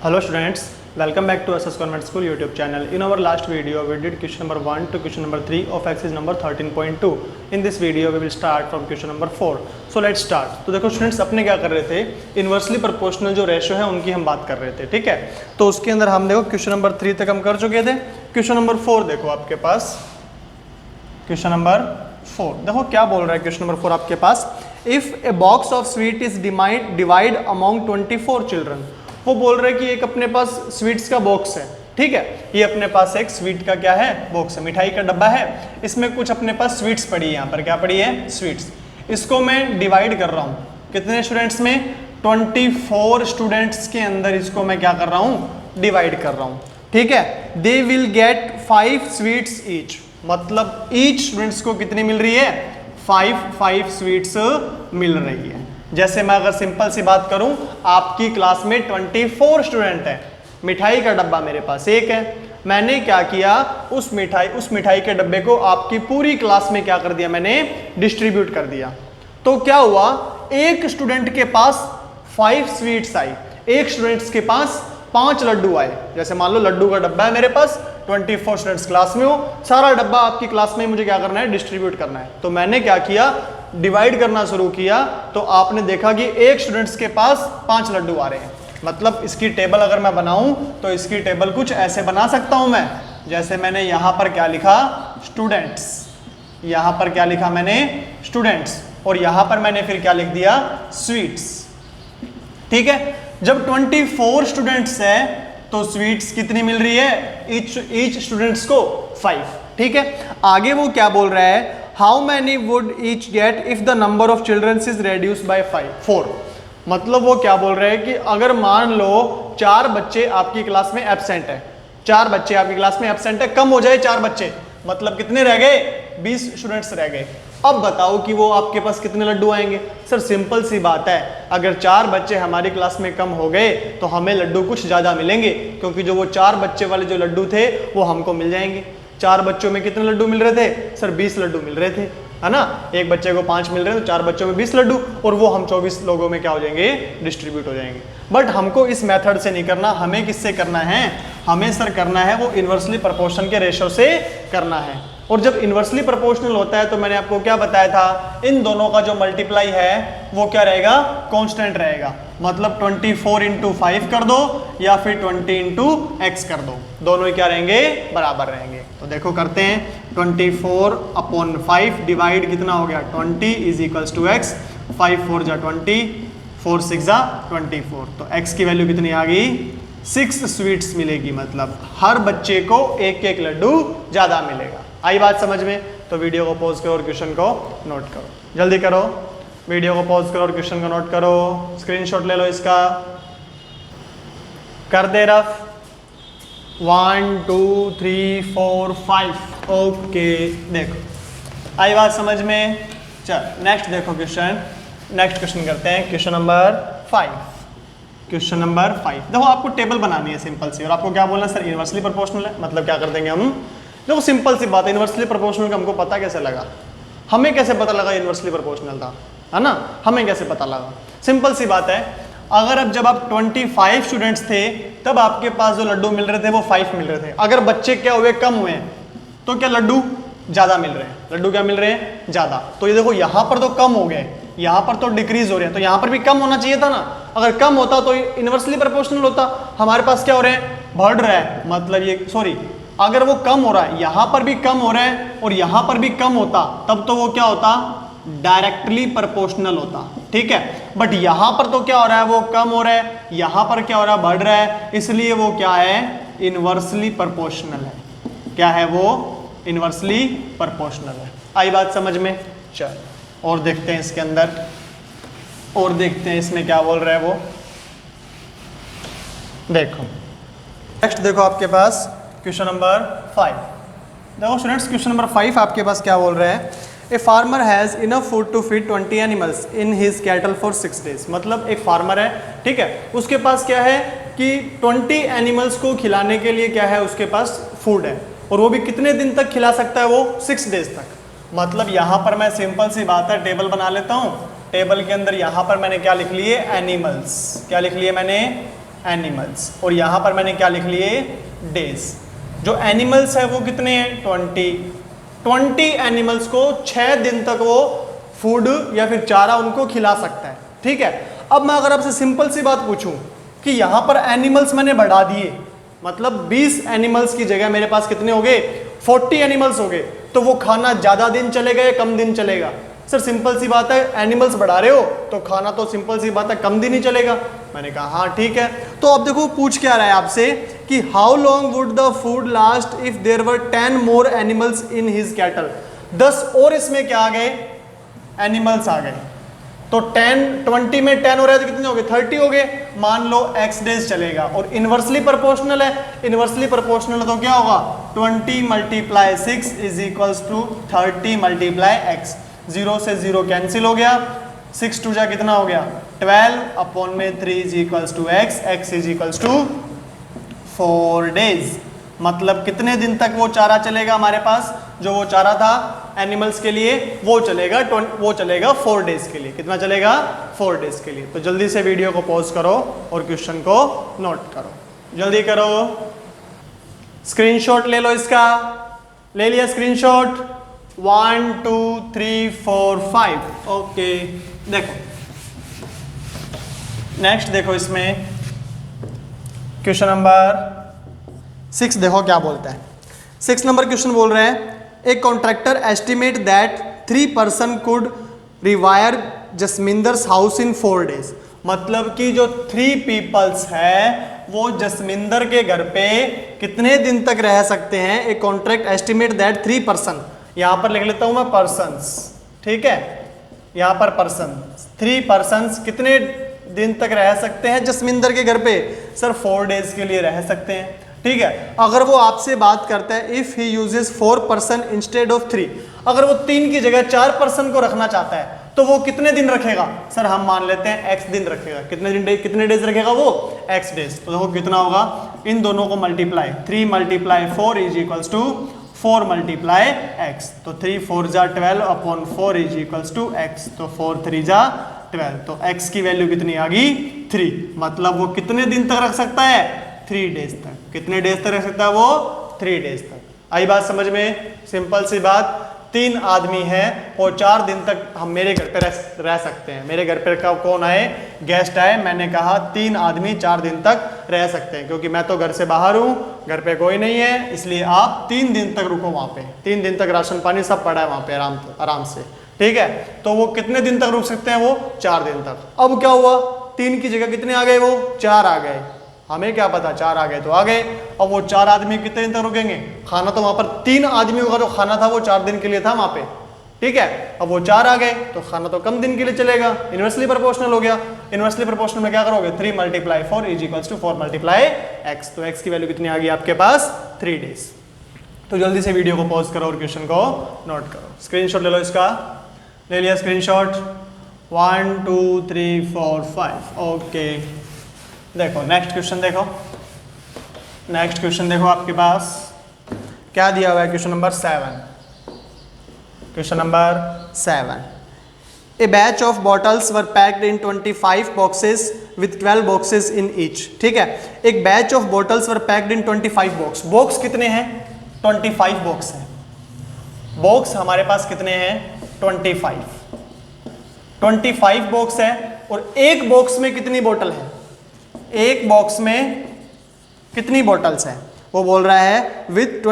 Hello students, welcome back to SS Convent School YouTube channel. In our last video, we did question number 1 to question number 3 of exercise number 13.2. In this video, we will start from question number 4. So let's start. तो देखो students अपने क्या कर रहे थे, inversely proportional जो ratio है उनकी हम बात कर रहे थे, ठीक है। तो उसके अंदर हम देखो क्वेश्चन नंबर 3 तक हम कर चुके थे। क्वेश्चन नंबर 4 देखो आपके पास, क्वेश्चन नंबर 4 देखो क्या बोल रहा है क्वेश्चन नंबर 4 आपके पास। If a box of sweet is divide among 24 children, वो बोल रहे हैं कि एक अपने पास स्वीट्स का बॉक्स है, ठीक है। ये अपने पास एक स्वीट का क्या है, बॉक्स है, मिठाई का डब्बा है। इसमें कुछ अपने पास स्वीट्स पड़ी है, यहाँ पर क्या पड़ी है, स्वीट्स। इसको मैं डिवाइड कर रहा हूँ कितने स्टूडेंट्स में, 24 स्टूडेंट्स के अंदर इसको मैं क्या कर रहा हूँ, डिवाइड कर रहा हूँ, ठीक है। They will get 5 sweets each, मतलब ईच स्टूडेंट्स को कितनी मिल रही है, 5 स्वीट्स मिल रही है। जैसे मैं अगर सिंपल सी बात करूं, आपकी क्लास में 24 स्टूडेंट हैं, मिठाई का डब्बा मेरे पास एक है। मैंने क्या किया, उस मिठाई के डब्बे को आपकी पूरी क्लास में क्या कर दिया, मैंने डिस्ट्रीब्यूट कर दिया। तो क्या हुआ, एक स्टूडेंट के पास 5 स्वीट्स आई, एक स्टूडेंट्स के पास 5 लड्डू आए। जैसे मान लो लड्डू का डब्बा है मेरे पास, 24 स्टूडेंट्स क्लास में हो, सारा डब्बा आपकी क्लास में मुझे क्या करना है, डिस्ट्रीब्यूट करना है। तो मैंने क्या किया, डिवाइड करना शुरू किया। तो आपने देखा कि एक स्टूडेंट्स के पास 5 लड्डू आ रहे हैं। मतलब इसकी टेबल अगर मैं बनाऊं तो इसकी टेबल कुछ ऐसे बना सकता हूं मैं, जैसे मैंने यहां पर क्या लिखा, स्टूडेंट्स, यहां पर क्या लिखा मैंने, स्टूडेंट्स, और यहां पर मैंने फिर क्या लिख दिया, स्वीट्स, ठीक है। जब 24 स्टूडेंट्स है तो स्वीट्स कितनी मिल रही है, ईच स्टूडेंट्स को 5, ठीक है। आगे वो क्या बोल रहा है, how many would each get if the number of children is reduced by 4। मतलब वो क्या बोल रहे हैं कि अगर मान लो 4 बच्चे आपकी क्लास में एब्सेंट है, 4 बच्चे आपकी क्लास में एब्सेंट है, कम हो जाए 4 बच्चे, मतलब कितने रह गए, 20 स्टूडेंट्स रह गए। अब बताओ कि वो आपके पास कितने लड्डू आएंगे। सर सिंपल सी बात है, अगर 4 बच्चे हमारी क्लास में कम हो गए तो हमें लड्डू कुछ ज़्यादा मिलेंगे, क्योंकि जो वो 4 बच्चे वाले जो लड्डू थे वो हमको मिल जाएंगे। 4 बच्चों में कितने लड्डू मिल रहे थे, सर 20 लड्डू मिल रहे थे, है ना। एक बच्चे को 5 मिल रहे हैं तो 4 बच्चों में 20 लड्डू, और वो हम 24 लोगों में क्या हो जाएंगे, डिस्ट्रीब्यूट हो जाएंगे। बट हमको इस मेथड से नहीं करना, हमें किससे करना है, हमें सर करना है वो इन्वर्सली प्रोपोर्शन के रेशो से करना है। और जब इन्वर्सली प्रोपोर्शनल होता है तो मैंने आपको क्या बताया था, इन दोनों का जो मल्टीप्लाई है वो क्या रहेगा, कांस्टेंट रहेगा। मतलब 24 इंटू 5 कर दो या फिर 20 इंटू एक्स कर दो, दोनों ही क्या रहेंगे, बराबर रहेंगे। तो देखो करते हैं, 24/5 डिवाइड कितना हो गया, 20 इज इक्वल्स टू एक्स, 5 4 जा 20, 4 6 जा 24। तो एक्स की वैल्यू कितनी आ गई, 6 स्वीट्स मिलेगी। मतलब हर बच्चे को एक एक लड्डू ज़्यादा मिलेगा। आई बात समझ में। तो वीडियो को पॉज करो और क्वेश्चन को नोट करो, जल्दी करो, वीडियो को पॉज करो और क्वेश्चन को नोट करो, स्क्रीनशॉट ले लो इसका, कर दे रफ। 1 2 3 4 5 ओके। देखो आई बात समझ में। चल नेक्स्ट देखो क्वेश्चन, नेक्स्ट क्वेश्चन करते हैं, क्वेश्चन नंबर 5। क्वेश्चन नंबर 5 देखो, आपको टेबल बनानी है सिंपल सी, और आपको क्या बोलना है, सर इन्वर्सली प्रोपोर्शनल है। मतलब क्या कर देंगे हम, देखो सिंपल सी बात है, इन्वर्सली प्रोपोर्शनल का हमको पता कैसे लगा, हमें कैसे पता लगा इन्वर्सली प्रोपोर्शनल था, है ना, हमें कैसे पता लगा। सिंपल सी बात है, अगर अब जब आप 25 स्टूडेंट्स थे तब आपके पास जो लड्डू मिल रहे थे वो 5 मिल रहे थे। अगर बच्चे क्या हुए, कम हुए हैं, तो क्या लड्डू ज़्यादा मिल रहे हैं, लड्डू क्या मिल रहे हैं, ज़्यादा। तो ये देखो यहाँ पर तो कम हो गए, यहाँ पर तो डिक्रीज हो रहे हैं, तो यहाँ पर भी कम होना चाहिए था ना। अगर कम होता तो इन्वर्सली प्रोपोर्शनल होता। हमारे पास क्या हो रहे हैं, बढ़ रहा है, मतलब ये सॉरी, अगर वो कम हो रहा है, यहाँ पर भी कम हो रहा है और यहाँ पर भी कम होता, तब तो वो क्या होता, डायरेक्टली प्रोपोर्शनल होता, ठीक है। बट यहाँ पर तो क्या हो रहा है, वो कम हो रहा है, यहाँ पर क्या हो रहा है, बढ़ रहा है, इसलिए वो क्या है, इन्वर्सली प्रोपोर्शनल है। क्या है वो, इन्वर्सली प्रोपोर्शनल है। आई बात समझ में। चल और देखते हैं इसके अंदर, और देखते हैं इसमें क्या बोल रहा है वो। देखो नेक्स्ट देखो आपके पास क्वेश्चन नंबर 5। देखो स्टूडेंट्स, क्वेश्चन नंबर 5 आपके पास क्या बोल रहे हैं, a farmer has enough food to feed 20 animals in his cattle for 6 days. मतलब एक फार्मर है, ठीक है, उसके पास क्या है कि 20 एनिमल्स को खिलाने के लिए क्या है, उसके पास फूड है, और वो भी कितने दिन तक खिला सकता है, वो 6 डेज तक। मतलब यहाँ पर मैं सिंपल सी बात है, टेबल बना लेता हूँ। टेबल के अंदर यहाँ पर मैंने क्या लिख लिए, एनिमल्स। क्या लिख लिए मैंने, एनिमल्स, और यहाँ पर मैंने क्या लिख लिए, डेज। जो एनिमल्स है वो कितने हैं, 20 एनिमल्स को 6 दिन तक वो फूड या फिर चारा उनको खिला सकता है। ठीक है, अब मैं अगर आपसे सिंपल सी बात पूछूं कि यहाँ पर एनिमल्स मैंने बढ़ा दिए, मतलब 20 एनिमल्स की जगह मेरे पास कितने हो गए, 40 एनिमल्स हो गए, तो वो खाना ज़्यादा दिन चलेगा या कम दिन चलेगा? सर सिंपल सी बात है, एनिमल्स बढ़ा रहे हो तो खाना तो सिंपल सी बात है कम दिन ही चलेगा। मैंने कहा हाँ ठीक है। तो अब देखो पूछ क्या रहा है आपसे कि how long would the food last if there were 10 more animals in his cattle. 10 और इसमें क्या आ गए, एनिमल्स आ गए। तो 20 में 10 हो रहा है तो कितने हो गए, 30 हो गए। मान लो x डेज चलेगा, और इनवर्सली प्रोपोर्शनल है, इनवर्सली प्रोपोर्शनल तो क्या होगा, 20 multiply 6 is equals to 30 multiply x। 0 से 0 कैंसिल हो गया, 6 टू जा कितना हो गया, 12 अपॉन में 3 is equals to x, x is equals to 4 days. मतलब कितने दिन तक वो चारा चलेगा हमारे पास, जो वो चारा था एनिमल्स के लिए वो चलेगा 4 डेज के लिए। कितना चलेगा, 4 डेज के लिए। तो जल्दी से वीडियो को पॉज करो और क्वेश्चन को नोट करो, जल्दी करो। स्क्रीनशॉट ले लो इसका, ले लिया स्क्रीनशॉट, 1 2 3 4 5। ओके, देखो नेक्स्ट, देखो इसमें क्वेश्चन नंबर 6 देखो क्या बोलता है। 6 नंबर क्वेश्चन बोल रहे हैं, a contractor estimate that 3 person could rewire Jasminder's house in 4 days. मतलब कि जो 3 पीपल्स है वो जसमिंदर के घर पे कितने दिन तक रह सकते हैं। A contract estimate that 3 person, यहां पर लिख लेता हूं मैं पर्सन्स, ठीक है, यहां पर पर्सन, 3 पर्सन्स कितने दिन तक रह सकते हैं जसमिंदर के घर पे। सर 4 डेज के लिए रह सकते हैं। ठीक है, अगर वो आपसे बात करता है if he uses 4 person instead of 3, अगर वो 3 की जगह 4 पर्सन को रखना चाहता है तो वो कितने दिन रखेगा। सर हम मान लेते हैं x दिन रखेगा। कितने डेज रखेगा वो, x डेज। तो देखो कितना होगा, इन दोनों को multiply, 3 multiply 4 is equals to 4 multiply x। तो 3 4 जा 12 upon 4 is equals to x। तो 4 3 जा 12, तो x की वैल्यू कितनी आ गई, 3। मतलब वो कितने दिन तक रख सकता है, 3 डेज तक। कितने डेज तक रख सकता है वो, 3 डेज तक। आई बात समझ में, सिंपल सी बात। 3 आदमी हैं और 4 दिन तक हम मेरे घर पे रह सकते हैं। मेरे घर पे कौन आए, गेस्ट आए, मैंने कहा 3 आदमी 4 दिन तक रह सकते हैं, क्योंकि मैं तो घर से बाहर हूँ, घर पे कोई नहीं है, इसलिए आप 3 दिन तक रुको वहाँ पे। 3 दिन तक राशन पानी सब पड़ा है वहाँ पे आराम से। ठीक है, तो वो कितने दिन तक रुक सकते हैं, वो 4 दिन तक। अब क्या हुआ, 3 की जगह कितने आ गए, वो 4 आ गए। हमें क्या पता, 4 आ गए तो आ गए। अब वो 4 आदमी कितने दिन तक रुकेंगे, खाना तो वहां पर 3 आदमियों का जो खाना था वो 4 दिन के लिए था वहां पे। ठीक है, अब वो 4 आ गए तो खाना तो कम दिन के लिए चलेगा, इनवर्सली प्रोपोर्शनल हो गया। इनवर्सली प्रोपोर्शनल में क्या करोगे, 3 multiply 4 is equals to 4 multiply x। तो x की वैल्यू कितनी आ गई आपके पास, 3 डेज। तो जल्दी से वीडियो को पॉज करो और क्वेश्चन को नोट करो। स्क्रीनशॉट ले लो इसका, ले लिया स्क्रीनशॉट, 1 2 3 4 5। ओके, देखो नेक्स्ट क्वेश्चन, देखो नेक्स्ट क्वेश्चन, देखो आपके पास क्या दिया हुआ है, question number 7। Question number 7, A batch of bottles were packed in 25 boxes with 12 boxes in each. ठीक है, एक batch of bottles were packed in 25 box. Box कितने हैं, 25 बॉक्स हैं। बॉक्स हमारे पास कितने हैं, 25 बॉक्स है, और एक बॉक्स में कितनी बोतल है, एक बॉक्स में कितनी बॉटल्स हैं। वो बोल रहा है with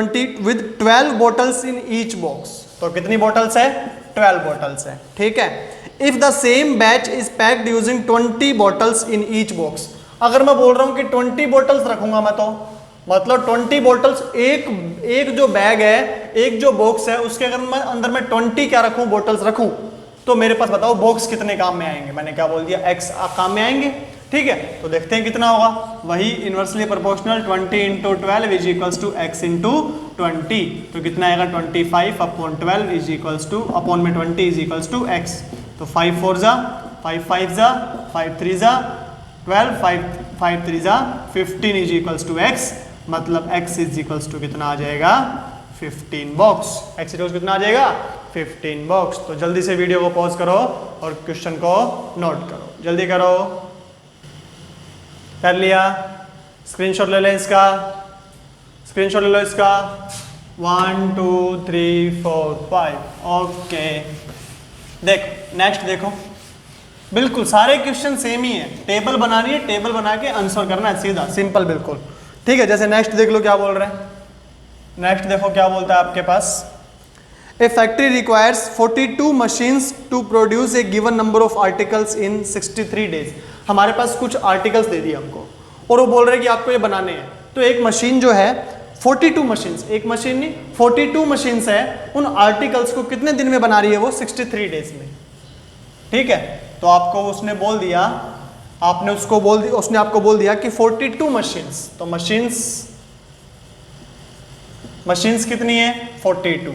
12 bottles in each box. तो कितनी बॉटल्स है, 12 बॉटल्स है। ठीक है, if the same batch is packed using 20 bottles in each box. अगर मैं बोल रहा हूं कि 20 बॉटल्स रखूंगा मैं, तो मतलब 20 बॉटल्स, एक जो बैग है, एक जो बॉक्स है, उसके अगर मैं अंदर में 20 क्या रखूं, बॉटल्स रखूं, तो मेरे पास बताओ बॉक्स कितने काम में आएंगे। मैंने क्या बोल दिया, x काम में आएंगे। ठीक है, तो देखते हैं कितना होगा, वही inversely proportional 20 into 12 is equals to x into 20। तो कितना आएगा, 25 upon 12 is equals to, upon में 20 इज इक्वल्स टू x। तो 5 4 जा 5 5 जा 5 3 जा 12, 5 3 जा 15 इज इक्वल्स टू x। मतलब x इज इक्वल्स टू कितना आ जाएगा, 15 बॉक्स। x इज कितना आ जाएगा, 15 बॉक्स। तो जल्दी से वीडियो को पॉज करो और क्वेश्चन को नोट करो, जल्दी करो। कर लिया, स्क्रीनशॉट ले लें इसका, स्क्रीनशॉट ले लो इसका। 1 2 3 4 5 ओके। देखो नेक्स्ट देखो, बिल्कुल सारे क्वेश्चन सेम ही है, टेबल बनानी है, टेबल बना के आंसर करना है, सीधा सिंपल बिल्कुल। ठीक है, जैसे नेक्स्ट देख लो क्या बोल रहे हैं। नेक्स्ट देखो क्या बोलता है आपके पास, a factory requires 42 machines to produce a given number of articles in 63 days. हमारे पास कुछ आर्टिकल्स दे दिए हमको और वो बोल रहे हैं कि आपको ये बनाने हैं। तो एक मशीन जो है 42 मशीन्स, एक मशीन नहीं 42 मशीन्स है, उन आर्टिकल्स को कितने दिन में बना रही है वो 63 डेज में। ठीक है, तो आपको उसने बोल दिया, आपने उसको बोल दिया, उसने आपको बोल दिया कि 42 मशीन्स, तो मशीन्स कितनी है 42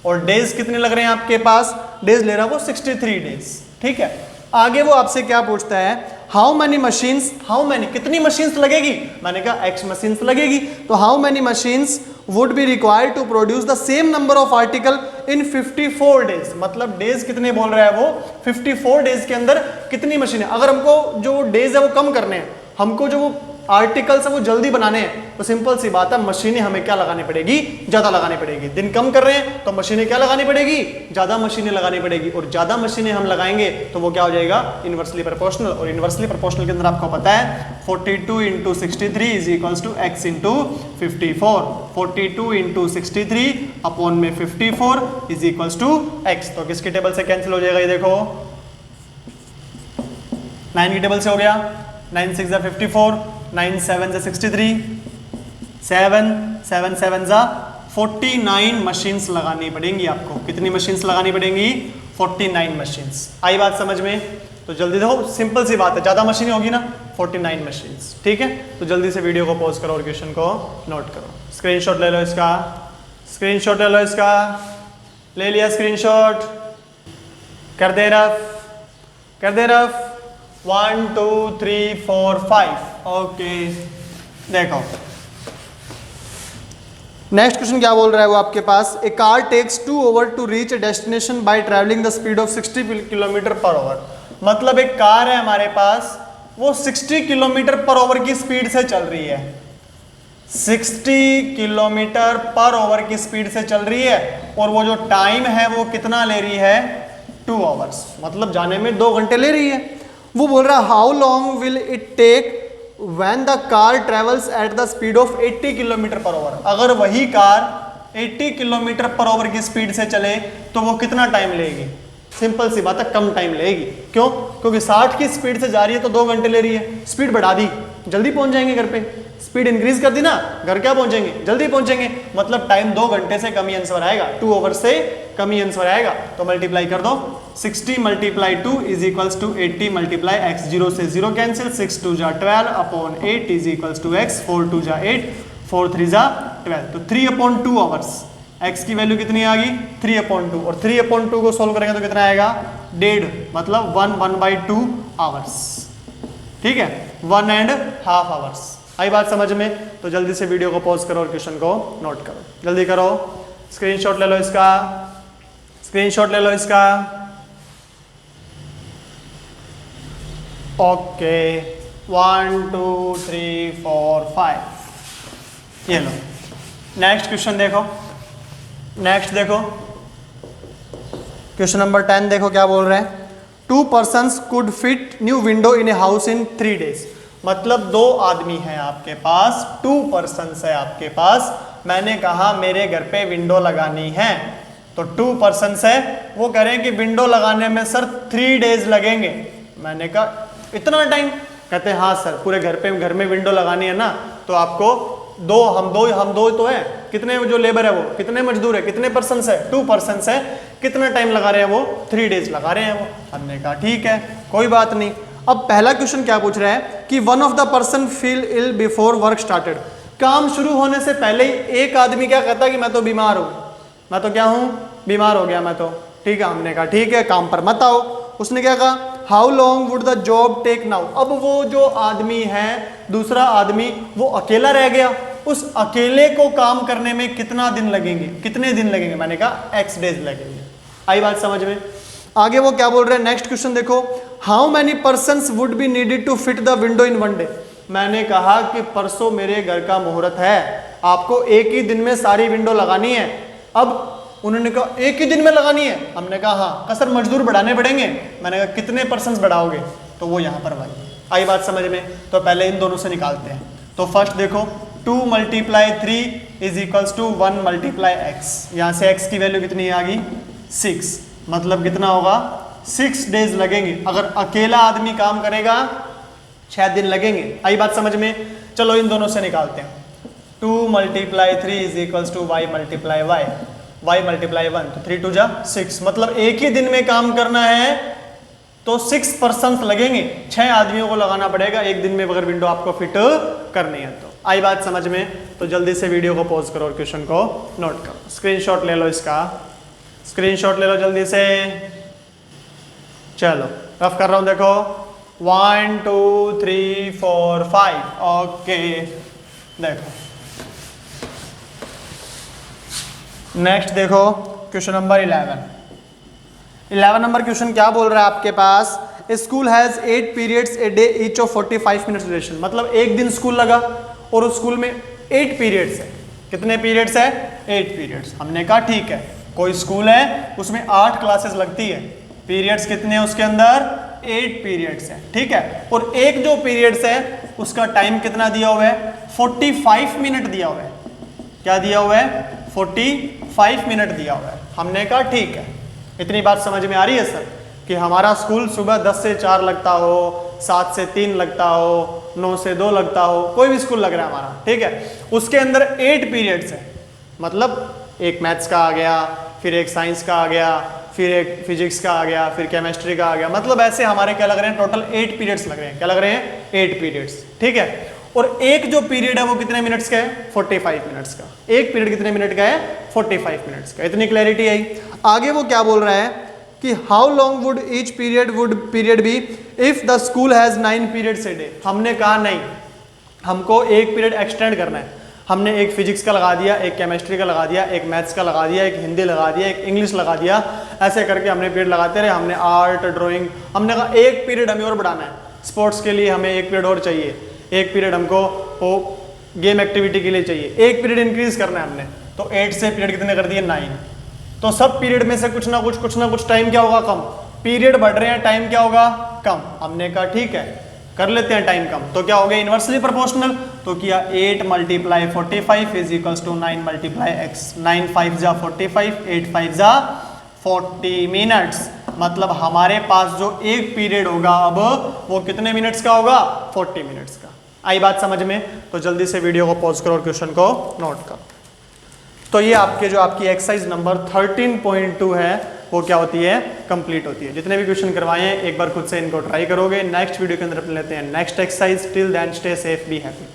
और डेज कितने लग रहे हैं आपके पास, डेज ले रहा है वो 63 डेज। ठीक है, आगे वो आपसे क्या पूछता है, how many machines, how many कितनी मशीन्स लगेगी, मैंने कहा एक्स मशीन्स लगेगी, तो how many machines would be required to produce the same number of article in 54 days. मतलब डेज कितने बोल रहा है वो, 54 डेज के अंदर कितनी मशीनें। अगर हमको जो डेज है वो कम करने हैं, हमको जो वो आर्टिकल्स है वो जल्दी बनाने हैं, तो सिंपल सी बात है, मशीनें हमें क्या लगानी पड़ेगी, ज्यादा लगानी पड़ेगी। दिन कम कर रहे हैं तो मशीनें क्या लगानी पड़ेगी, ज्यादा मशीनें लगानी पड़ेगी, और ज्यादा मशीनें हम लगाएंगे तो वो क्या हो जाएगा, इनवर्सली प्रोपोर्शनल। और इनवर्सली प्रोपोर्शनल के अंदर आपको पता है 42 into 63 is equals to x into 54। 42 into 63 upon में 54 इज इक्वल्स टू एक्स। तो किसकी टेबल से कैंसिल हो जाएगा, ये देखो 9 की टेबल से हो गया, 9 6 जा 54, 9 7 जा 63, 7 7 7 जा 49 मशीन्स लगानी पड़ेंगी आपको। कितनी मशीन्स लगानी पड़ेंगी, 49 मशीन्स। आई बात समझ में? तो जल्दी देखो, सिंपल सी बात है, ज्यादा मशीनें होगी ना, 49 मशीन्स। ठीक है, तो जल्दी से वीडियो को पॉज करो और क्वेश्चन को नोट करो। स्क्रीनशॉट ले लो इसका, स्क्रीनशॉट ले लो इसका, ले लिया स्क्रीनशॉट, कर दे रफ, कर दे रफ। 1 2 3 4 5 ओके। देखो नेक्स्ट क्वेश्चन क्या बोल रहा है वो आपके पास, a car takes 2 hour to reach a destination by travelling the speed of 60 kilometre per hour. मतलब एक कार है हमारे पास, वो 60 किलोमीटर पर आवर की स्पीड से चल रही है, 60 किलोमीटर पर आवर की स्पीड से चल रही है, और वो जो टाइम है वो कितना ले रही है, 2 आवर्स, मतलब जाने में 2 घंटे ले रही है। वो बोल रहा है how long will it take when the car travels at the speed of 80 kilometre per hour. अगर वही कार 80 किलोमीटर पर आवर की स्पीड से चले तो वो कितना टाइम लेगी, सिंपल सी बात है, कम टाइम लेगी। क्यों? क्योंकि 60 की स्पीड से जा रही है तो 2 घंटे ले रही है, स्पीड बढ़ा दी, जल्दी पहुंच जाएंगे घर पे। स्पीड इंक्रीज कर दी ना, घर क्या पहुंचेंगे, जल्दी पहुंचेंगे, मतलब टाइम 2 घंटे से कम ही आंसर आएगा, 2 आवर से कम ही आंसर आएगा। तो मल्टीप्लाई कर दो, 60 multiply 2 is equals to 80 multiply x, 0 से 0 कैंसिल, 6 2 जा 12 upon 8 is equals to x, 4 2 जा 8, 4 3 जा 12, तो 3/2 आवर्स। एक्स की वैल्यू कितनी आ गई, 3/2, और 3/2 को सोल्व करेंगे तो कितना आएगा, 1.5, मतलब 1/2 आवर्स। ठीक है, 1.5 आवर्स। आई बात समझ में? तो जल्दी से वीडियो को पॉज करो और क्वेश्चन को नोट करो, जल्दी करो। स्क्रीनशॉट ले लो इसका, स्क्रीनशॉट ले लो इसका। ओके 1 2 3 4 5 ये लो। नेक्स्ट क्वेश्चन देखो, नेक्स्ट देखो क्वेश्चन नंबर 10 देखो क्या बोल रहे हैं, 2 persons could fit new window in a house in 3 days। मतलब 2 आदमी हैं आपके पास, 2 persons है आपके पास। मैंने कहा मेरे घर पे विंडो लगानी है, तो 2 persons है, वो कह रहे हैं कि विंडो लगाने में सर 3 days लगेंगे। मैंने कहा इतना टाइम? कहते हैं हाँ सर, पूरे घर में विंडो लगानी है ना, तो आपको हम दो तो है, कितने जो लेबर है वो, कितने मजदूर है, कितने पर्सन्स है, 2 persons है, कितना टाइम लगा रहे हैं वो, 3 days लगा रहे हैं वो। हमने कहा ठीक है, कोई बात नहीं। अब पहला क्वेश्चन क्या पूछ रहा है कि one of the person feel ill before work started. काम शुरू होने से पहले ही एक आदमी क्या कहता है कि मैं तो बीमार हूं, मैं तो क्या हूं, बीमार हो गया मैं तो। ठीक है, हमने कहा ठीक है, काम पर मत आओ। उसने क्या कहा, how long would the job take now. अब वो जो आदमी है, दूसरा आदमी, वो अकेला रह गया, उस अकेले को काम करने में कितना दिन लगेंगे, कितने दिन लगेंगे। मैंने कहा x days लगेंगे। आई बात समझ में? आगे वो क्या बोल रहे हैं, नेक्स्ट क्वेश्चन देखो, how many persons would be needed to fit the window in 1 day। मैंने कहा कि परसों मेरे घर का मुहूर्त है, आपको एक ही दिन में सारी विंडो लगानी है। अब उन्होंने कहा एक ही दिन में लगानी है, हमने कहा हाँ। कसर मजदूर बढ़ाने पड़ेंगे, मैंने कहा कितने % बढ़ाओगे, तो वो यहाँ पर आई बात समझ में। तो पहले इन दोनों से निकालते हैं। तो फर्स्ट देखो 2 × 3 इज इक्वल्स टू 1 × x। यहाँ से x की वैल्यू कितनी आ गई 6, मतलब कितना होगा 6 डेज लगेंगे। अगर अकेला आदमी काम करेगा 6 दिन लगेंगे। आई बात समझ में। चलो इन दोनों से निकालते हैं। 2 × 3 is equals to y × y, y × 1, तो 3 × 2 = 6, मतलब एक ही दिन में काम करना है तो 6% लगेंगे। 6 आदमियों को लगाना पड़ेगा एक दिन में अगर विंडो आपको फिट करनी है तो। आई बात समझ में। तो जल्दी से वीडियो को पॉज करो और क्वेश्चन को नोट करो। स्क्रीनशॉट ले लो, इसका स्क्रीनशॉट ले लो जल्दी से। चलो रफ कर रहा हूं, देखो 1 2 3 4 5। ओके देखो नेक्स्ट देखो क्वेश्चन नंबर 11 नंबर क्वेश्चन क्या बोल रहा है आपके पास, school has 8 periods a day each of 45 minutes duration. मतलब एक दिन स्कूल लगा और उस स्कूल में 8 पीरियड्स है। कितने पीरियड्स है 8 पीरियड्स। हमने कहा ठीक है, कोई स्कूल है उसमें 8 क्लासेस लगती है, पीरियड्स कितने हैं उसके अंदर 8 पीरियड्स है, ठीक है। और एक जो पीरियड्स है उसका टाइम कितना दिया हुआ है 45 मिनट दिया हुआ है। क्या दिया हुआ है 45 मिनट दिया हुआ है। हमने कहा ठीक है, इतनी बात समझ में आ रही है सर कि हमारा स्कूल सुबह 10 से 4 लगता हो, 7 से 3 लगता हो, 9 से 2 लगता हो, कोई भी स्कूल लग रहा है हमारा, ठीक है। उसके अंदर 8 पीरियड्स है, मतलब एक मैथ्स का आ गया, फिर एक साइंस का आ गया, फिर एक फिजिक्स का आ गया, फिर केमिस्ट्री का आ गया, मतलब ऐसे हमारे क्या लग रहे हैं टोटल 8 पीरियड्स लग रहे हैं। क्या लग रहे हैं 8 पीरियड्स, ठीक है। और एक जो पीरियड है वो कितने मिनट्स का है 45 मिनट्स का। एक पीरियड कितने मिनट का है 45 मिनट्स का। इतनी क्लैरिटी आई। आगे वो क्या बोल रहा है कि how long would each period be if the school has 9 periods a day. हमने कहा नहीं, हमको एक पीरियड एक्सटेंड करना है। हमने एक फिजिक्स का लगा दिया, एक केमिस्ट्री का लगा दिया, एक मैथ्स का लगा दिया, एक हिंदी लगा दिया, एक इंग्लिश लगा दिया, ऐसे करके हमने पीरियड लगाते रहे। हमने आर्ट ड्राइंग, हमने कहा एक पीरियड हमें और बढ़ाना है, स्पोर्ट्स के लिए हमें एक पीरियड और चाहिए, एक पीरियड हमको वो गेम एक्टिविटी के लिए चाहिए, एक पीरियड इंक्रीज करना है हमने। तो 8 से पीरियड कितने कर दिए 9। तो सब पीरियड में से कुछ ना कुछ टाइम क्या होगा कम, पीरियड बढ़ रहे हैं टाइम क्या होगा कम। हमने कहा ठीक है कर लेते हैं टाइम कम। तो क्या हो गया इनवर्सली प्रोपोर्शनल। तो किया 8 × 45 इज इक्वल्स टू 9 × x। 9 5 जा 45, 8 5 जा 40 मिनट्स। मतलब हमारे पास जो एक पीरियड होगा अब वो कितने मिनट्स का होगा 40 मिनट्स का। आई बात समझ में। तो जल्दी से वीडियो को पॉज करो और क्वेश्चन को नोट करो। तो ये आपके जो आपकी एक्सरसाइज नंबर 13.2 है वो क्या होती है कंप्लीट होती है। जितने भी क्वेश्चन करवाए हैं एक बार खुद से इनको ट्राई करोगे। नेक्स्ट वीडियो के अंदर लेते हैं next exercise. Till then stay safe, be happy.